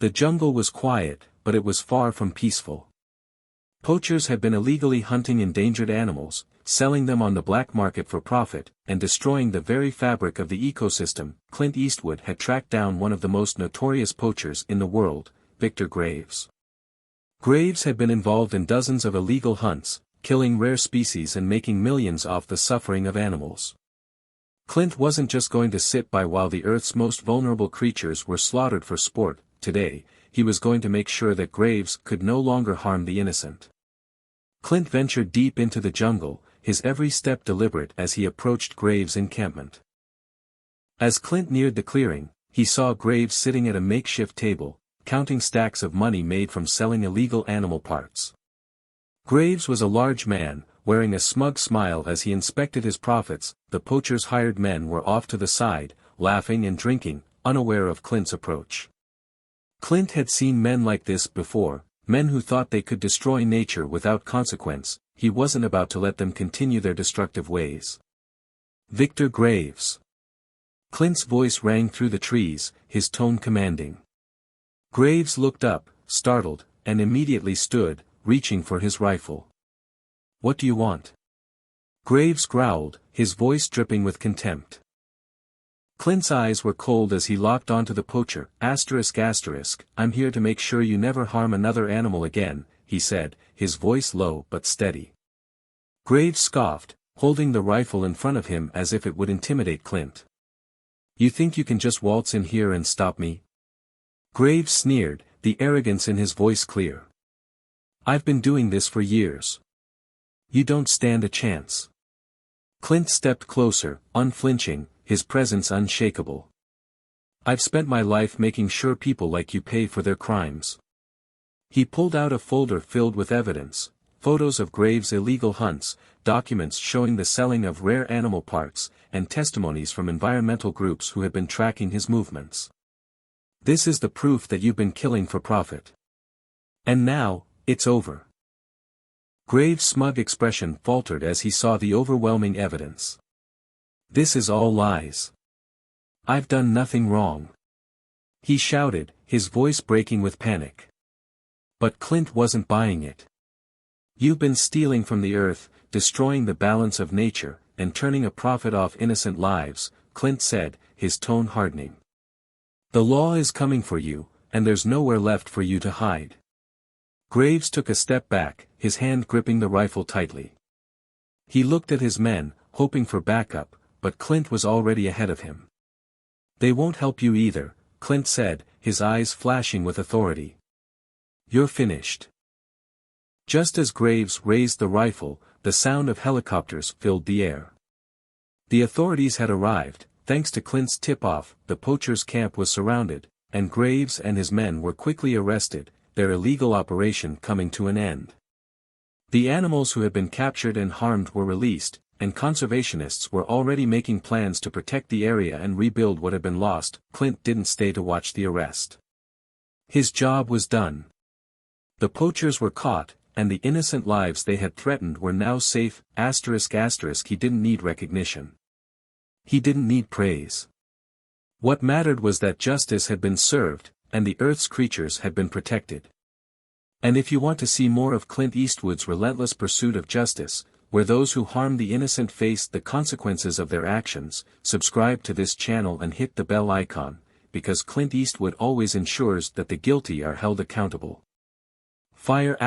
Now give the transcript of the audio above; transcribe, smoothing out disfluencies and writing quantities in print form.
The jungle was quiet, but it was far from peaceful. Poachers had been illegally hunting endangered animals, selling them on the black market for profit, and destroying the very fabric of the ecosystem. Clint Eastwood had tracked down one of the most notorious poachers in the world, Victor Graves. Graves had been involved in dozens of illegal hunts, killing rare species and making millions off the suffering of animals. Clint wasn't just going to sit by while the Earth's most vulnerable creatures were slaughtered for sport. Today, he was going to make sure that Graves could no longer harm the innocent. Clint ventured deep into the jungle, his every step deliberate as he approached Graves' encampment. As Clint neared the clearing, he saw Graves sitting at a makeshift table, counting stacks of money made from selling illegal animal parts. Graves was a large man, wearing a smug smile as he inspected his profits. The poacher's hired men were off to the side, laughing and drinking, unaware of Clint's approach. Clint had seen men like this before, men who thought they could destroy nature without consequence. He wasn't about to let them continue their destructive ways. Victor Graves. Clint's voice rang through the trees, his tone commanding. Graves looked up, startled, and immediately stood, reaching for his rifle. "What do you want?" Graves growled, his voice dripping with contempt. Clint's eyes were cold as he locked onto the poacher. "I'm here to make sure you never harm another animal again," he said, his voice low but steady. Graves scoffed, holding the rifle in front of him as if it would intimidate Clint. "You think you can just waltz in here and stop me?" Graves sneered, the arrogance in his voice clear. "I've been doing this for years. You don't stand a chance." Clint stepped closer, unflinching, his presence unshakable. "I've spent my life making sure people like you pay for their crimes." He pulled out a folder filled with evidence, photos of Graves' illegal hunts, documents showing the selling of rare animal parts, and testimonies from environmental groups who had been tracking his movements. "This is the proof that you've been killing for profit. And now, it's over." Graves' smug expression faltered as he saw the overwhelming evidence. "This is all lies. I've done nothing wrong," he shouted, his voice breaking with panic. But Clint wasn't buying it. "You've been stealing from the earth, destroying the balance of nature, and turning a profit off innocent lives," Clint said, his tone hardening. "The law is coming for you, and there's nowhere left for you to hide." Graves took a step back, his hand gripping the rifle tightly. He looked at his men, hoping for backup, but Clint was already ahead of him. "They won't help you either," Clint said, his eyes flashing with authority. "You're finished." Just as Graves raised the rifle, the sound of helicopters filled the air. The authorities had arrived. Thanks to Clint's tip-off, the poacher's camp was surrounded, and Graves and his men were quickly arrested, their illegal operation coming to an end. The animals who had been captured and harmed were released, and conservationists were already making plans to protect the area and rebuild what had been lost. Clint didn't stay to watch the arrest. His job was done. The poachers were caught, and the innocent lives they had threatened were now safe. He didn't need recognition. He didn't need praise. What mattered was that justice had been served, and the Earth's creatures had been protected. And if you want to see more of Clint Eastwood's relentless pursuit of justice, where those who harm the innocent face the consequences of their actions, subscribe to this channel and hit the bell icon, because Clint Eastwood always ensures that the guilty are held accountable. Fire ***.